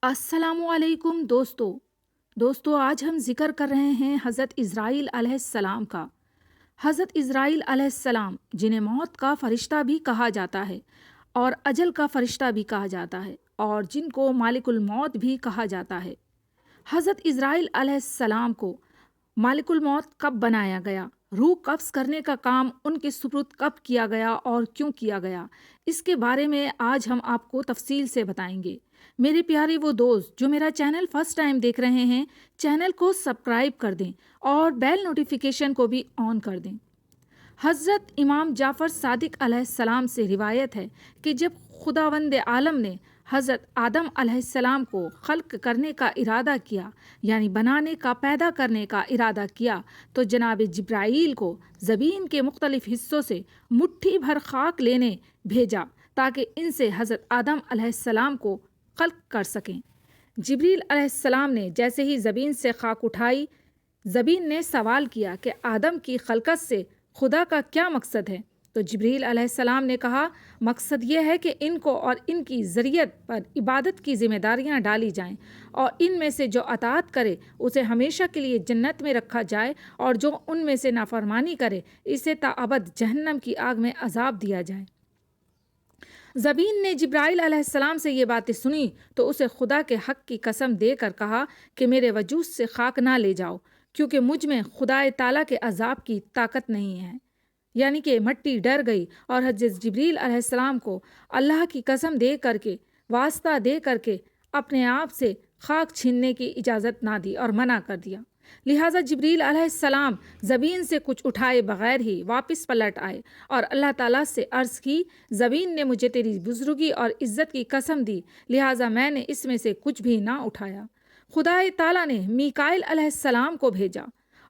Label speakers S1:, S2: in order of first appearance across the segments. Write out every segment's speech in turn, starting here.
S1: السلام علیکم دوستو آج ہم ذکر کر رہے ہیں حضرت اسرائیل علیہ السلام کا۔ حضرت اسرائیل علیہ السلام جنہیں موت کا فرشتہ بھی کہا جاتا ہے اور اجل کا فرشتہ بھی کہا جاتا ہے اور جن کو مالک الموت بھی کہا جاتا ہے۔ حضرت اسرائیل علیہ السلام کو مالک الموت کب بنایا گیا، روح قبض کرنے کا کام ان کے سپرد کب کیا گیا اور کیوں کیا گیا، اس کے بارے میں آج ہم آپ کو تفصیل سے بتائیں گے۔ میرے پیارے وہ دوست جو میرا چینل فرسٹ ٹائم دیکھ رہے ہیں، چینل کو سبسکرائب کر دیں اور بیل نوٹیفیکیشن کو بھی آن کر دیں۔ حضرت امام جعفر صادق علیہ السلام سے روایت ہے کہ جب خداوند عالم نے حضرت آدم علیہ السلام کو خلق کرنے کا ارادہ کیا، یعنی بنانے کا، پیدا کرنے کا ارادہ کیا، تو جناب جبرائیل کو زمین کے مختلف حصوں سے مٹھی بھر خاک لینے بھیجا تاکہ ان سے حضرت آدم علیہ السلام کو خلق کر سکیں۔ جبریل علیہ السلام نے جیسے ہی زمین سے خاک اٹھائی، زمین نے سوال کیا کہ آدم کی خلقت سے خدا کا کیا مقصد ہے؟ تو جبریل علیہ السلام نے کہا، مقصد یہ ہے کہ ان کو اور ان کی ذریت پر عبادت کی ذمہ داریاں ڈالی جائیں، اور ان میں سے جو اطاعت کرے اسے ہمیشہ کے لیے جنت میں رکھا جائے، اور جو ان میں سے نافرمانی کرے اسے تاابد جہنم کی آگ میں عذاب دیا جائے۔ زمین نے جبرائیل علیہ السلام سے یہ باتیں سنی تو اسے خدا کے حق کی قسم دے کر کہا کہ میرے وجود سے خاک نہ لے جاؤ، کیونکہ مجھ میں خدا تعالیٰ کے عذاب کی طاقت نہیں ہے۔ یعنی کہ مٹی ڈر گئی اور حضرت جبریل علیہ السلام کو اللہ کی قسم دے کر کے، واسطہ دے کر کے اپنے آپ سے خاک چھیننے کی اجازت نہ دی اور منع کر دیا۔ لہٰذا جبریل علیہ السلام زمین سے کچھ اٹھائے بغیر ہی واپس پلٹ آئے اور اللہ تعالیٰ سے عرض کی، زمین نے مجھے تیری بزرگی اور عزت کی قسم دی، لہٰذا میں نے اس میں سے کچھ بھی نہ اٹھایا۔ خدا تعالیٰ نے میکائیل علیہ السلام کو بھیجا،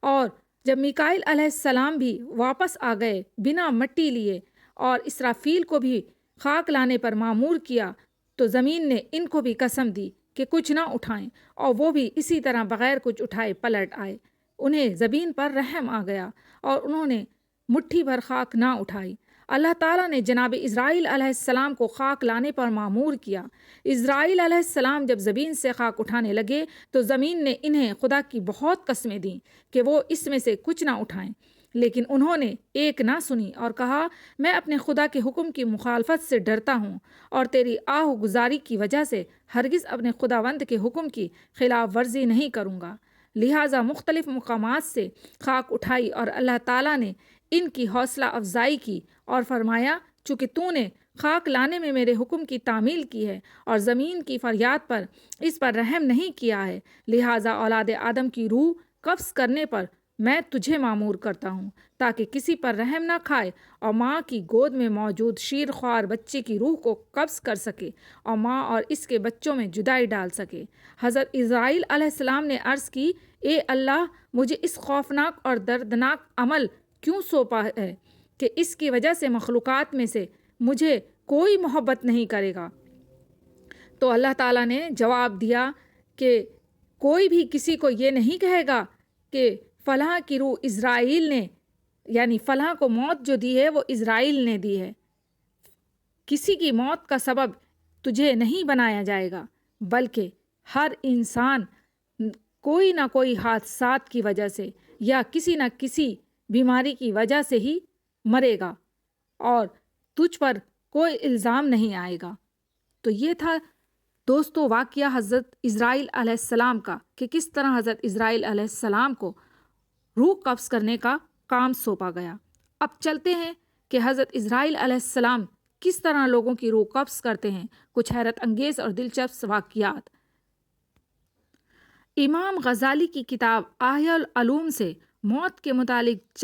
S1: اور جب میکائیل علیہ السلام بھی واپس آ گئے بنا مٹی لیے اور اسرافیل کو بھی خاک لانے پر مامور کیا، تو زمین نے ان کو بھی قسم دی کہ کچھ نہ اٹھائیں، اور وہ بھی اسی طرح بغیر کچھ اٹھائے پلٹ آئے۔ انہیں زمین پر رحم آ گیا اور انہوں نے مٹھی بھر خاک نہ اٹھائی۔ اللہ تعالیٰ نے جناب اسرائیل علیہ السلام کو خاک لانے پر مامور کیا۔ اسرائیل علیہ السلام جب زمین سے خاک اٹھانے لگے تو زمین نے انہیں خدا کی بہت قسمیں دیں کہ وہ اس میں سے کچھ نہ اٹھائیں، لیکن انہوں نے ایک نہ سنی اور کہا، میں اپنے خدا کے حکم کی مخالفت سے ڈرتا ہوں اور تیری آہ گزاری کی وجہ سے ہرگز اپنے خداوند کے حکم کی خلاف ورزی نہیں کروں گا۔ لہٰذا مختلف مقامات سے خاک اٹھائی اور اللہ تعالیٰ نے ان کی حوصلہ افزائی کی اور فرمایا، چونکہ تو نے خاک لانے میں میرے حکم کی تعمیل کی ہے اور زمین کی فریاد پر اس پر رحم نہیں کیا ہے، لہٰذا اولاد آدم کی روح قبض کرنے پر میں تجھے مامور کرتا ہوں تاکہ کسی پر رحم نہ کھائے اور ماں کی گود میں موجود شیر خوار بچے کی روح کو قبض کر سکے اور ماں اور اس کے بچوں میں جدائی ڈال سکے۔ حضرت اسرائیل علیہ السلام نے عرض کی، اے اللہ، مجھے اس خوفناک اور دردناک عمل کیوں سونپا ہے کہ اس کی وجہ سے مخلوقات میں سے مجھے کوئی محبت نہیں کرے گا؟ تو اللہ تعالیٰ نے جواب دیا کہ کوئی بھی کسی کو یہ نہیں کہے گا کہ فلاں کی روح اسرائیل نے، یعنی فلاں کو موت جو دی ہے وہ اسرائیل نے دی ہے۔ کسی کی موت کا سبب تجھے نہیں بنایا جائے گا، بلکہ ہر انسان کوئی نہ کوئی حادثات کی وجہ سے یا کسی نہ کسی بیماری کی وجہ سے ہی مرے گا، اور تجھ پر کوئی الزام نہیں آئے گا۔ تو یہ تھا دوستو واقعہ حضرت اسرائیل علیہ السلام کا، کہ کس طرح حضرت اسرائیل علیہ السلام کو روح قبض کرنے کا کام سونپا گیا۔ اب چلتے ہیں کہ حضرت اسرائیل علیہ السلام کس طرح لوگوں کی روح قبض کرتے ہیں، کچھ حیرت انگیز اور دلچسپ واقعات۔ امام غزالی کی کتاب احیاء العلوم سے موت کے متعلق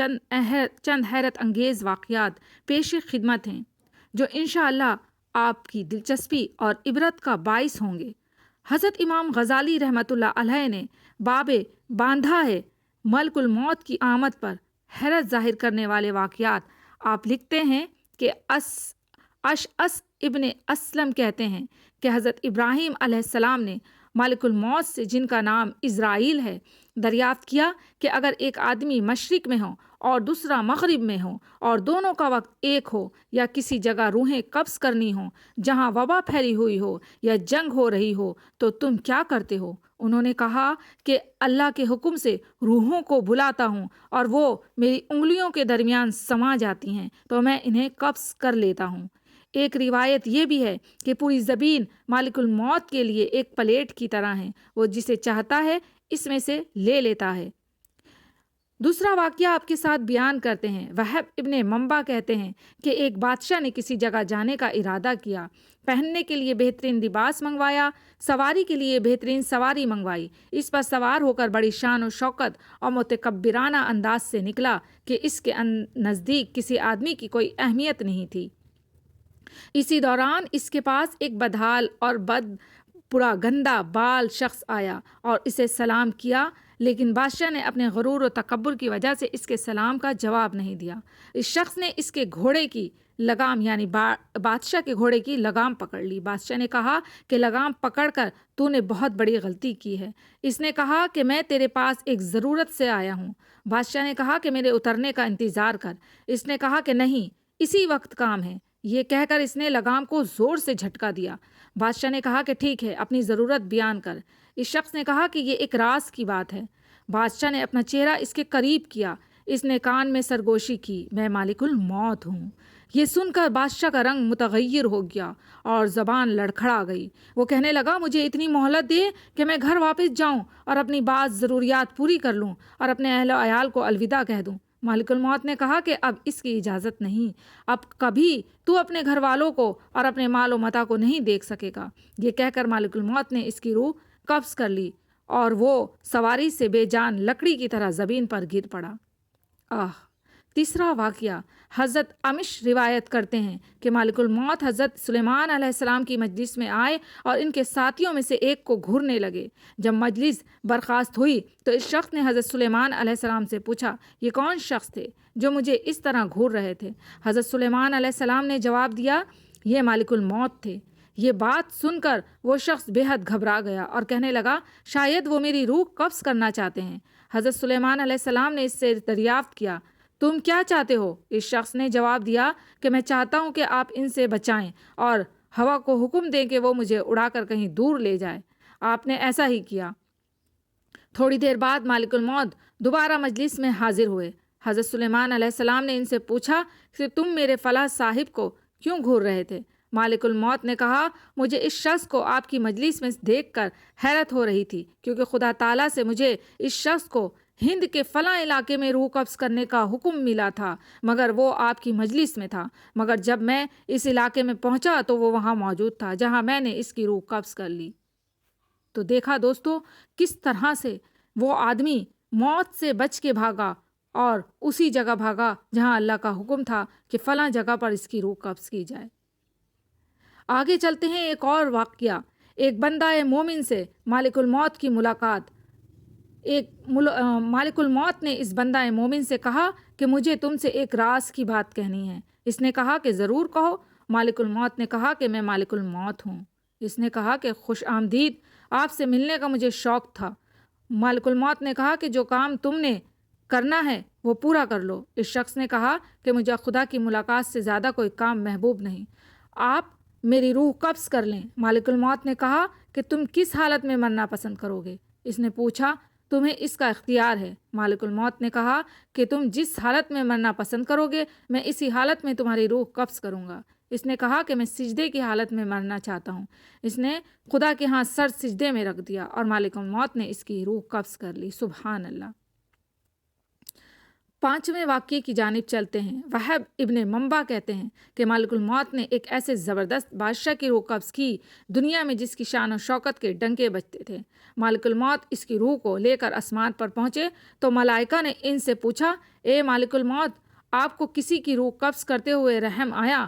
S1: چند حیرت انگیز واقعات پیش خدمت ہیں، جو انشاءاللہ آپ کی دلچسپی اور عبرت کا باعث ہوں گے۔ حضرت امام غزالی رحمۃ اللہ علیہ نے باب باندھا ہے ملک الموت کی آمد پر حیرت ظاہر کرنے والے واقعات۔ آپ لکھتے ہیں کہ اشعث ابن اسلم کہتے ہیں کہ حضرت ابراہیم علیہ السلام نے ملک الموت سے، جن کا نام اسرائیل ہے، دریافت کیا کہ اگر ایک آدمی مشرق میں ہو اور دوسرا مغرب میں ہو اور دونوں کا وقت ایک ہو، یا کسی جگہ روحیں قبض کرنی ہو جہاں وبا پھیلی ہوئی ہو یا جنگ ہو رہی ہو، تو تم کیا کرتے ہو؟ انہوں نے کہا کہ اللہ کے حکم سے روحوں کو بلاتا ہوں اور وہ میری انگلیوں کے درمیان سما جاتی ہیں تو میں انہیں قبض کر لیتا ہوں۔ ایک روایت یہ بھی ہے کہ پوری زمین مالک الموت کے لیے ایک پلیٹ کی طرح ہے، وہ جسے چاہتا ہے اس میں سے لے لیتا ہے۔ دوسرا واقعہ آپ کے ساتھ بیان کرتے ہیں۔ وہب ابن منبع کہتے ہیں کہ ایک بادشاہ نے کسی جگہ جانے کا ارادہ کیا، پہننے کے لیے بہترین لباس منگوایا، سواری کے لیے بہترین سواری منگوائی، اس پر سوار ہو کر بڑی شان و شوکت اور متکبرانہ انداز سے نکلا کہ اس کے نزدیک کسی آدمی کی کوئی اہمیت نہیں تھی۔ اسی دوران اس کے پاس ایک بدحال اور پورا گندا بال شخص آیا اور اسے سلام کیا، لیکن بادشاہ نے اپنے غرور و تکبر کی وجہ سے اس کے سلام کا جواب نہیں دیا۔ اس شخص نے اس کے گھوڑے کی لگام یعنی بادشاہ کے گھوڑے کی لگام پکڑ لی۔ بادشاہ نے کہا کہ لگام پکڑ کر تو نے بہت بڑی غلطی کی ہے۔ اس نے کہا کہ میں تیرے پاس ایک ضرورت سے آیا ہوں۔ بادشاہ نے کہا کہ میرے اترنے کا انتظار کر۔ اس نے کہا کہ نہیں، اسی وقت کام ہے۔ یہ کہہ کر اس نے لگام کو زور سے جھٹکا دیا۔ بادشاہ نے کہا کہ ٹھیک ہے، اپنی ضرورت بیان کر۔ اس شخص نے کہا کہ یہ ایک راز کی بات ہے۔ بادشاہ نے اپنا چہرہ اس کے قریب کیا۔ اس نے کان میں سرگوشی کی، میں مالک الموت ہوں۔ یہ سن کر بادشاہ کا رنگ متغیر ہو گیا اور زبان لڑکھڑا گئی۔ وہ کہنے لگا، مجھے اتنی مہلت دے کہ میں گھر واپس جاؤں اور اپنی بعض ضروریات پوری کر لوں اور اپنے اہل و عیال کو الوداع کہہ دوں۔ مالک الموت نے کہا کہ اب اس کی اجازت نہیں، اب کبھی تو اپنے گھر والوں کو اور اپنے مال و متاع کو نہیں دیکھ سکے گا۔ یہ کہہ کر مالک الموت نے اس کی روح قبض کر لی اور وہ سواری سے بے جان لکڑی کی طرح زمین پر گر پڑا۔ تیسرا واقعہ، حضرت امش روایت کرتے ہیں کہ مالک الموت حضرت سلیمان علیہ السلام کی مجلس میں آئے اور ان کے ساتھیوں میں سے ایک کو گھورنے لگے۔ جب مجلس برخاست ہوئی تو اس شخص نے حضرت سلیمان علیہ السلام سے پوچھا، یہ کون شخص تھے جو مجھے اس طرح گھور رہے تھے؟ حضرت سلیمان علیہ السلام نے جواب دیا، یہ مالک الموت تھے۔ یہ بات سن کر وہ شخص بے حد گھبرا گیا اور کہنے لگا، شاید وہ میری روح قبض کرنا چاہتے ہیں۔ حضرت سلیمان علیہ السلام نے اس سے دریافت کیا، تم کیا چاہتے ہو؟ اس شخص نے جواب دیا کہ میں چاہتا ہوں کہ آپ ان سے بچائیں اور ہوا کو حکم دیں کہ وہ مجھے اڑا کر کہیں دور لے جائے۔ آپ نے ایسا ہی کیا۔ تھوڑی دیر بعد مالک الموت دوبارہ مجلس میں حاضر ہوئے۔ حضرت سلیمان علیہ السلام نے ان سے پوچھا کہ تم میرے فلاں صاحب کو کیوں گھور رہے تھے؟ مالک الموت نے کہا، مجھے اس شخص کو آپ کی مجلس میں دیکھ کر حیرت ہو رہی تھی، کیونکہ خدا تعالیٰ سے مجھے اس شخص کو ہند کے فلاں علاقے میں روح قبض کرنے کا حکم ملا تھا، مگر وہ آپ کی مجلس میں تھا۔ مگر جب میں اس علاقے میں پہنچا تو وہ وہاں موجود تھا جہاں میں نے اس کی روح قبض کر لی۔ تو دیکھا دوستو کس طرح سے وہ آدمی موت سے بچ کے بھاگا اور اسی جگہ بھاگا جہاں اللہ کا حکم تھا کہ فلاں جگہ پر اس کی روح قبض کی جائے۔ آگے چلتے ہیں، ایک اور واقعہ، ایک بندہ مومن سے مالک الموت کی ملاقات۔ مالک الموت نے اس بندہ مومن سے کہا کہ مجھے تم سے ایک راز کی بات کہنی ہے۔ اس نے کہا کہ ضرور کہو۔ مالک الموت نے کہا کہ میں مالک الموت ہوں۔ اس نے کہا کہ خوش آمدید، آپ سے ملنے کا مجھے شوق تھا۔ مالک الموت نے کہا کہ جو کام تم نے کرنا ہے وہ پورا کر لو۔ اس شخص نے کہا کہ مجھے خدا کی ملاقات سے زیادہ کوئی کام محبوب نہیں، آپ میری روح قبض کر لیں۔ مالک الموت نے کہا کہ تم کس حالت میں مرنا پسند کرو گے؟ اس نے پوچھا، تمہیں اس کا اختیار ہے۔ مالک الموت نے کہا کہ تم جس حالت میں مرنا پسند کرو گے میں اسی حالت میں تمہاری روح قبض کروں گا۔ اس نے کہا کہ میں سجدے کی حالت میں مرنا چاہتا ہوں۔ اس نے خدا کے ہاں سر سجدے میں رکھ دیا اور مالک الموت نے اس کی روح قبض کر لی۔ سبحان اللہ۔ پانچویں واقعے کی جانب چلتے ہیں۔ وہب ابن منبع کہتے ہیں کہ مالک الموت نے ایک ایسے زبردست بادشاہ کی روح قبض کی دنیا میں جس کی شان و شوکت کے ڈنکے بجتے تھے۔ مالک الموت اس کی روح کو لے کر آسمان پر پہنچے تو ملائکہ نے ان سے پوچھا، اے مالک الموت، آپ کو کسی کی روح قبض کرتے ہوئے رحم آیا؟